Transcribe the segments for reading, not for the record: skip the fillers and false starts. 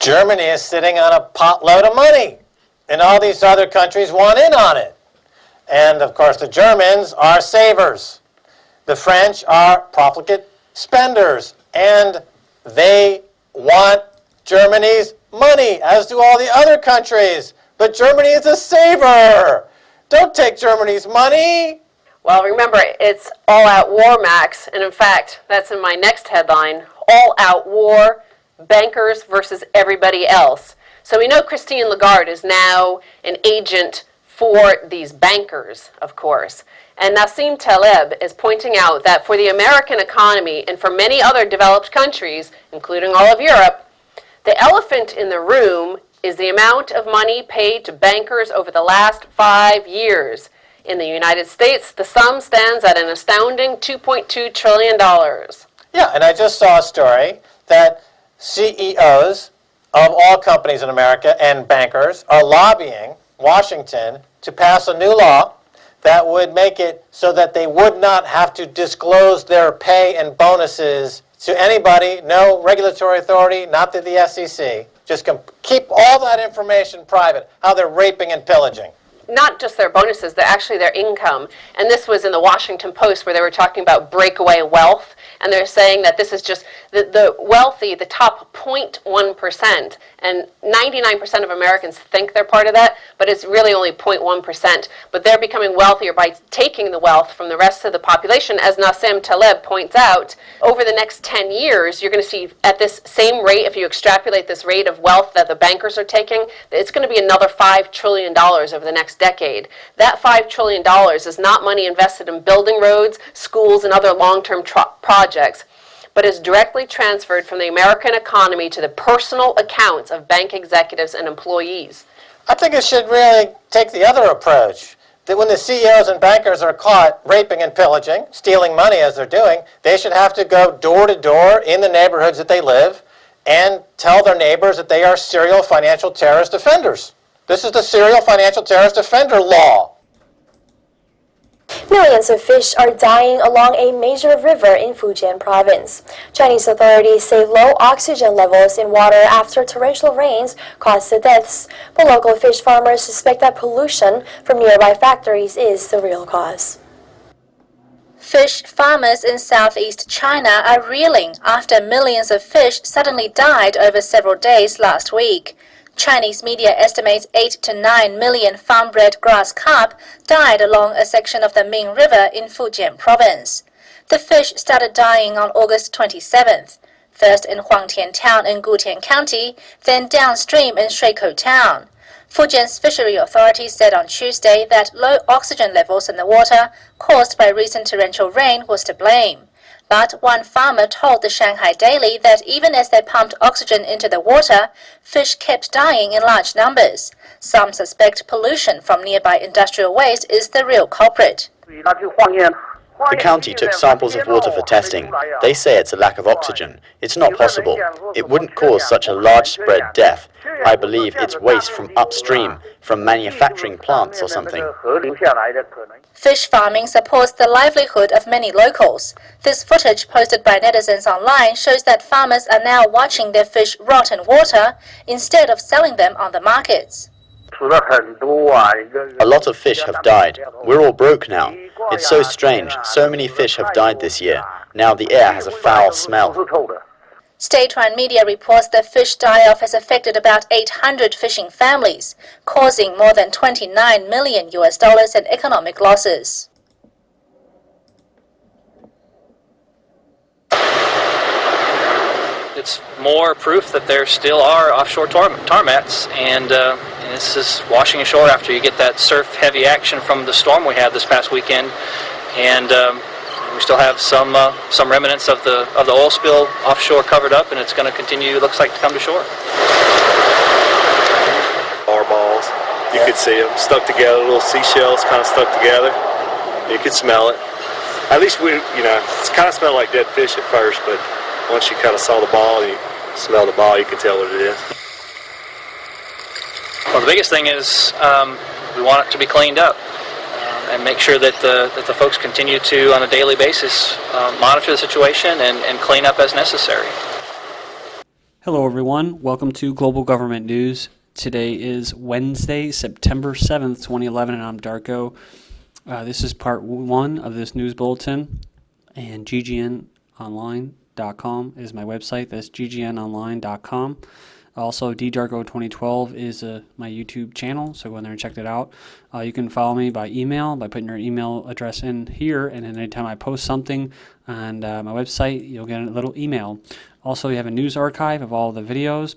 Germany is sitting on a potload of money, and all these other countries want in on it. And, of course, the Germans are savers. The French are profligate spenders, and they want Germany's money, as do all the other countries. But Germany is a saver. Don't take Germany's money. Well, remember, it's all-out war, Max, and in fact, that's in my next headline, all-out war, bankers versus everybody else. So we know Christine Lagarde is now an agent for these bankers, of course. And Nassim Taleb is pointing out that for the American economy and for many other developed countries, including all of Europe, the elephant in the room is the amount of money paid to bankers over the last 5 years. In the United States, the sum stands at an astounding $2.2 trillion. Yeah, and I just saw a story that CEOs of all companies in America and bankers are lobbying Washington to pass a new law that would make it so that they would not have to disclose their pay and bonuses to anybody, no regulatory authority, not to the SEC. Just keep all that information private, how they're raping and pillaging. Not just their bonuses, they're actually their income. And this was in the Washington Post where they were talking about breakaway wealth. And they're saying that this is just the wealthy, the top 0.1%. And 99% of Americans think they're part of that, but it's really only 0.1%. But they're becoming wealthier by taking the wealth from the rest of the population. As Nassim Taleb points out, over the next 10 years, you're going to see at this same rate, if you extrapolate this rate of wealth that the bankers are taking, it's going to be another $5 trillion over the next decade. That $5 trillion is not money invested in building roads, schools, and other long-term projects, but is directly transferred from the American economy to the personal accounts of bank executives and employees. I think it should really take the other approach, that when the CEOs and bankers are caught raping and pillaging, stealing money as they're doing, they should have to go door to door in the neighborhoods that they live and tell their neighbors that they are serial financial terrorist offenders. This is the Serial Financial Terrorist Offender Law. Millions of fish are dying along a major river in Fujian province. Chinese authorities say low oxygen levels in water after torrential rains caused the deaths, but local fish farmers suspect that pollution from nearby factories is the real cause. Fish farmers in southeast China are reeling after millions of fish suddenly died over several days last week. Chinese media estimates 8 to 9 million farm-bred grass carp died along a section of the Ming River in Fujian province. The fish started dying on August 27th, first in Huangtian Town in Gutian County, then downstream in Shuikou Town. Fujian's fishery authorities said on Tuesday that low oxygen levels in the water caused by recent torrential rain was to blame. But one farmer told the Shanghai Daily that even as they pumped oxygen into the water, fish kept dying in large numbers. Some suspect pollution from nearby industrial waste is the real culprit. The county took samples of water for testing. They say it's a lack of oxygen. It's not possible. It wouldn't cause such a large spread death. I believe it's waste from upstream, from manufacturing plants or something. Fish farming supports the livelihood of many locals. This footage posted by netizens online shows that farmers are now watching their fish rot in water instead of selling them on the markets. A lot of fish have died. We're all broke now. It's so strange. So many fish have died this year. Now the air has a foul smell. State-run media reports the fish die-off has affected about 800 fishing families, causing more than $29 million in economic losses. It's more proof that there still are offshore tar mats, and this is washing ashore after you get that surf-heavy action from the storm we had this past weekend, and we still have some remnants of the oil spill offshore covered up, and it's going to continue, looks like, to come to shore. Our balls, you could see them stuck together, little seashells kind of stuck together. You could smell it. At least it's kind of smelled like dead fish at first, but once you kind of saw the ball, you smell the ball, you can tell what it is. Well, the biggest thing is we want it to be cleaned up and make sure that the folks continue to, on a daily basis, monitor the situation and clean up as necessary. Hello everyone, welcome to Global Government News. Today is Wednesday, September 7th, 2011, and I'm Darko. This is part 1 of this news bulletin, and GGNonline.com is my website. That's GGNonline.com. Also, ddarko2012 is my YouTube channel, so go in there and check that out. You can follow me by email by putting your email address in here, and then anytime I post something on my website, you'll get a little email. Also, you have a news archive of all the videos.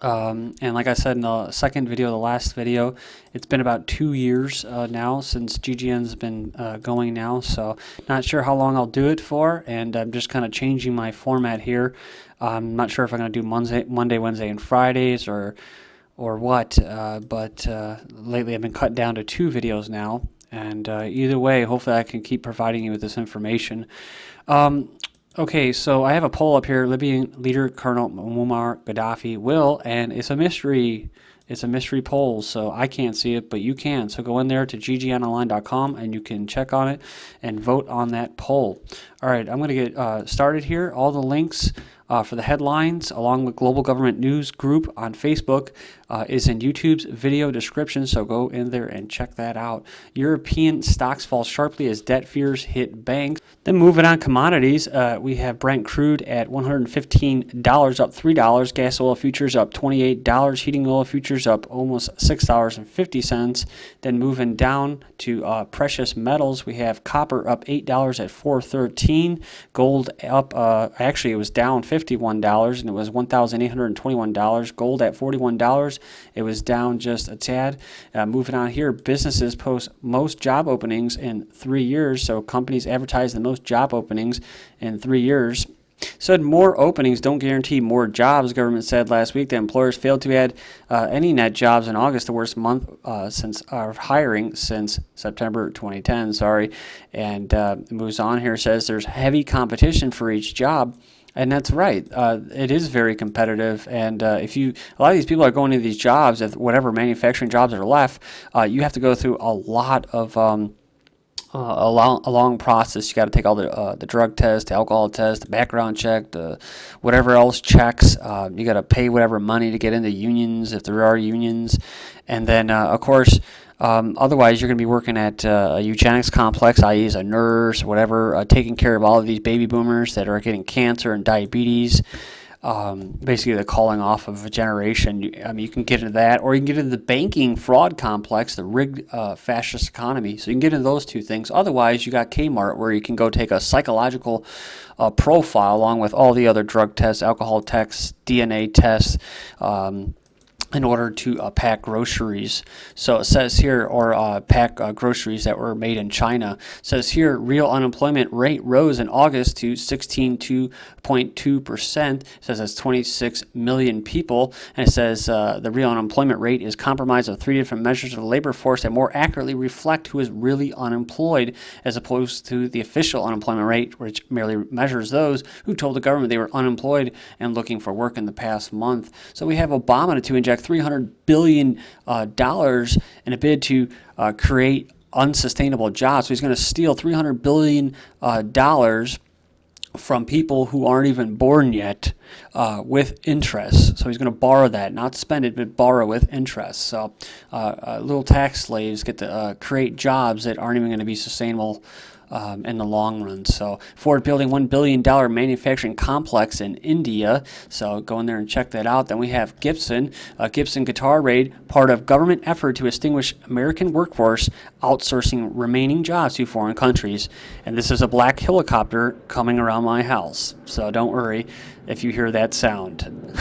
And like I said in the second video, the last video, it's been about 2 years now since GGN's been going now, so not sure how long I'll do it for, and I'm just kind of changing my format here. I'm not sure if I'm going to do Monday, Wednesday, and Fridays or what, but lately I've been cut down to 2 videos now, and either way, hopefully I can keep providing you with this information. Okay, so I have a poll up here. Libyan leader Colonel Muammar Gaddafi will, and it's a mystery. It's a mystery poll, so I can't see it, but you can. So go in there to ggnonline.com and you can check on it and vote on that poll. All right, I'm going to get started here. All the links for the headlines, along with Global Government News Group on Facebook, is in YouTube's video description, so go in there and check that out. European stocks fall sharply as debt fears hit banks. Then moving on, commodities, we have Brent crude at $115, up $3. Gas oil futures up $28. Heating oil futures up almost $6.50. Then moving down to precious metals, we have copper up $8 at $4.13. Gold up, actually it was down $51 and it was $1,821. Gold at $41. It was down just a tad. Moving on here, businesses post most job openings in 3 years. So companies advertise the most job openings in 3 years. Said more openings don't guarantee more jobs. Government said last week that employers failed to add any net jobs in August, the worst month since hiring since September 2010. And it moves on here, says there's heavy competition for each job. And that's right. It is very competitive, and a lot of these people are going into these jobs, if whatever manufacturing jobs are left, you have to go through a lot of a long process. You got to take all the drug test, the alcohol test, the background check, the whatever else checks. You got to pay whatever money to get into unions if there are unions, and then of course. Otherwise, you're going to be working at a eugenics complex, i.e. as a nurse, whatever, taking care of all of these baby boomers that are getting cancer and diabetes. Basically, the calling off of a generation. You can get into that, or you can get into the banking fraud complex, the rigged fascist economy. So you can get into those two things. Otherwise, you got Kmart, where you can go take a psychological profile along with all the other drug tests, alcohol tests, DNA tests, in order to pack groceries. So it says here, or pack groceries that were made in China. It says here, real unemployment rate rose in August to 16.2%. It says that's 26 million people. And it says the real unemployment rate is comprised of 3 different measures of the labor force that more accurately reflect who is really unemployed, as opposed to the official unemployment rate, which merely measures those who told the government they were unemployed and looking for work in the past month. So we have Obama to inject $300 billion in a bid to create unsustainable jobs. So he's going to steal $300 billion from people who aren't even born yet with interest. So he's going to borrow that, not spend it, but borrow with interest. So little tax slaves get to create jobs that aren't even going to be sustainable in the long run. So Ford building $1 billion manufacturing complex in India. So go in there and check that out. Then we have Gibson Guitar raid, part of government effort to extinguish American workforce, outsourcing remaining jobs to foreign countries. And this is a black helicopter coming around my house. So don't worry if you hear that sound.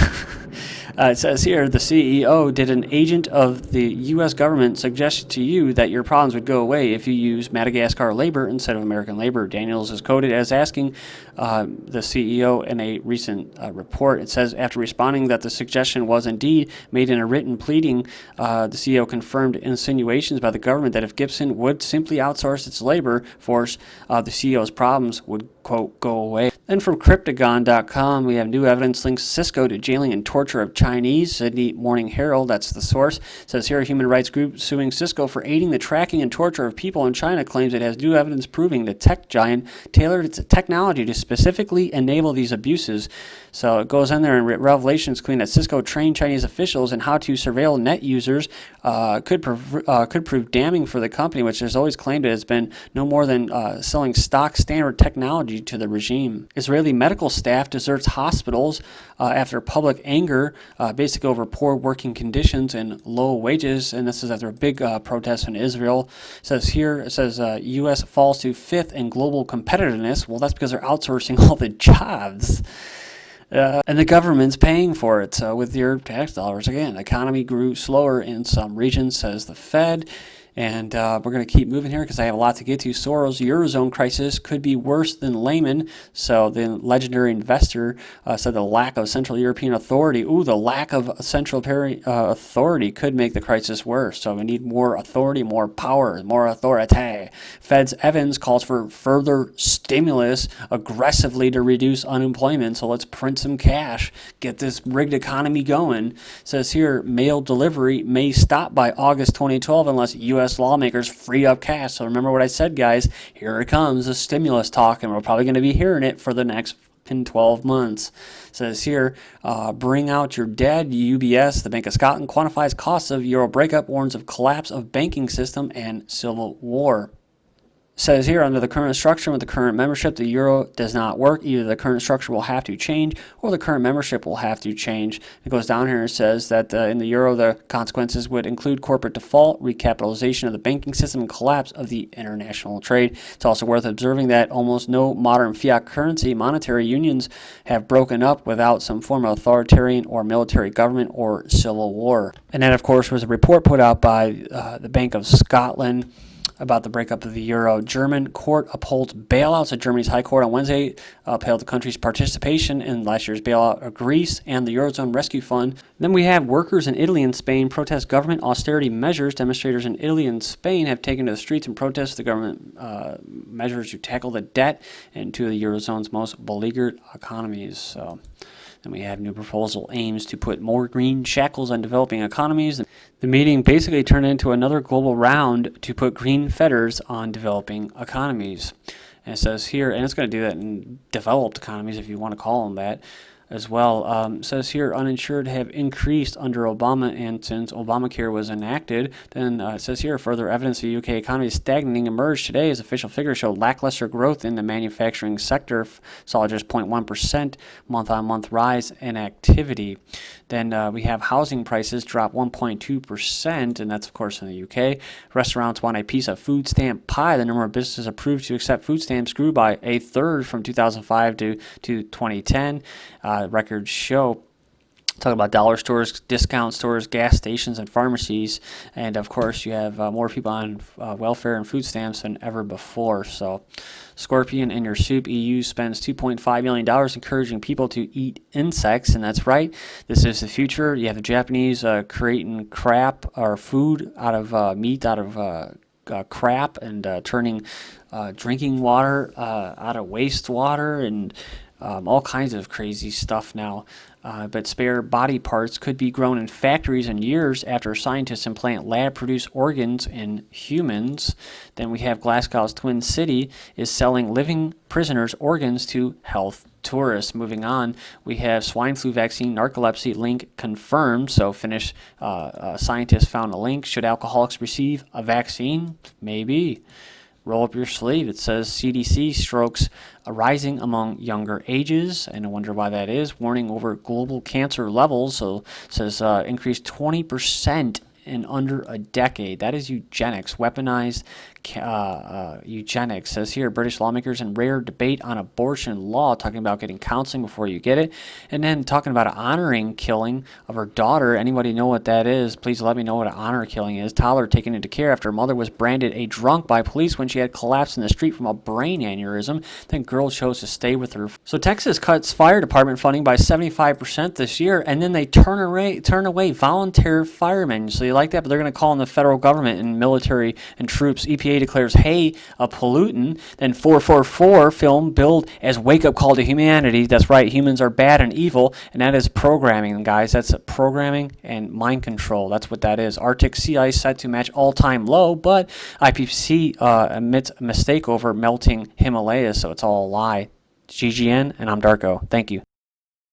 It says here, the CEO, did an agent of the U.S. government suggest to you that your problems would go away if you use Madagascar labor instead of American labor? Daniels is quoted as asking the CEO in a recent report. It says, after responding that the suggestion was indeed made in a written pleading, the CEO confirmed insinuations by the government that if Gibson would simply outsource its labor force, the CEO's problems would, quote, go away. And from Cryptagon.com, we have new evidence links Cisco to jailing and torture of Chinese. Sydney Morning Herald, that's the source, says here a human rights group suing Cisco for aiding the tracking and torture of people in China claims it has new evidence proving the tech giant tailored its technology to specifically enable these abuses. So it goes in there and revelations claim that Cisco trained Chinese officials in how to surveil net users could prove damning for the company, which has always claimed it has been no more than selling stock standard technology to the regime. Israeli medical staff deserts hospitals after public anger, basically over poor working conditions and low wages, and this is after a big protest in Israel. It says U.S. falls to 5th in global competitiveness. Well, that's because they're outsourcing all the jobs. And the government's paying for it. So with your tax dollars, again, economy grew slower in some regions, says the Fed. And we're going to keep moving here because I have a lot to get to. SOROS Eurozone crisis could be worse than Lehman. So the legendary investor said the lack of Central European authority. The lack of Central authority could make the crisis worse. So we need more authority, more power, more authority. Fed's Evans calls for further stimulus aggressively to reduce unemployment. So let's print some cash, get this rigged economy going. Says here, mail delivery may stop by August 2012 unless U.S. lawmakers free up cash. So remember what I said, guys. Here it comes, the stimulus talk, and we're probably going to be hearing it for the next 12 months. It says here, bring out your dead. UBS, the Bank of Scotland, quantifies costs of euro breakup, warns of collapse of banking system and civil war. Says here, under the current structure with the current membership, the euro does not work. Either the current structure will have to change or the current membership will have to change. It goes down here and says that in the euro, the consequences would include corporate default, recapitalization of the banking system, and collapse of the international trade. It's also worth observing that almost no modern fiat currency monetary unions have broken up without some form of authoritarian or military government or civil war. And that, of course, was a report put out by the Bank of Scotland about the breakup of the euro. German court upholds bailouts at Germany's High Court on Wednesday, upheld the country's participation in last year's bailout of Greece and the Eurozone Rescue Fund. Then we have workers in Italy and Spain protest government austerity measures. Demonstrators in Italy and Spain have taken to the streets and protest the government measures to tackle the debt in two of the Eurozone's most beleaguered economies. So then we have new proposal aims to put more green shackles on developing economies. The meeting basically turned into another global round to put green fetters on developing economies. And it says here, and it's going to do that in developed economies if you want to call them that as well. It says here, uninsured have increased under Obama, and since Obamacare was enacted, then it says here, further evidence the UK economy is stagnating emerged today as official figures show lackluster growth in the manufacturing sector, saw just 0.1% month-on-month rise in activity. Then we have housing prices drop 1.2%, and that's, of course, in the UK. Restaurants want a piece of food stamp pie. The number of businesses approved to accept food stamps grew by a third from 2005 to 2010. Records show. Talk about dollar stores, discount stores, gas stations, and pharmacies. And, of course, you have more people on welfare and food stamps than ever before. So, Scorpion in your soup. EU spends $2.5 million encouraging people to eat insects, and that's right. This is the future. You have the Japanese creating crap or food out of meat, out of crap, and turning drinking water out of wastewater, and all kinds of crazy stuff now. But spare body parts could be grown in factories in years after scientists implant lab-produced organs in humans. Then we have Glasgow's Twin City is selling living prisoners' organs to health tourists. Moving on, we have swine flu vaccine narcolepsy link confirmed. So Finnish scientists found a link. Should alcoholics receive a vaccine? Maybe. Roll up your sleeve. It says CDC strokes rising among younger ages, and I wonder why that is. Warning over global cancer levels. So it says increased 20% in under a decade. That is eugenics, weaponized eugenics. Says here, British lawmakers in rare debate on abortion law, talking about getting counseling before you get it, and then talking about honoring killing of her daughter. Anybody know what that is? Please let me know what an honor killing is. Toddler taken into care after her mother was branded a drunk by police when she had collapsed in the street from a brain aneurysm. Then girl chose to stay with her. So Texas cuts fire department funding by 75% this year, and then they turn away volunteer firemen. So you like that? But they're going to call on the federal government and military and troops. EPA EPA declares hay a pollutant. Then 444 film billed as wake-up call to humanity. That's right, humans are bad and evil, and that is programming, guys. That's programming and mind control. That's what that is. Arctic sea ice set to match all-time low, but IPCC admits a mistake over melting Himalayas, so it's all a lie. GGN, and I'm Darko. Thank you.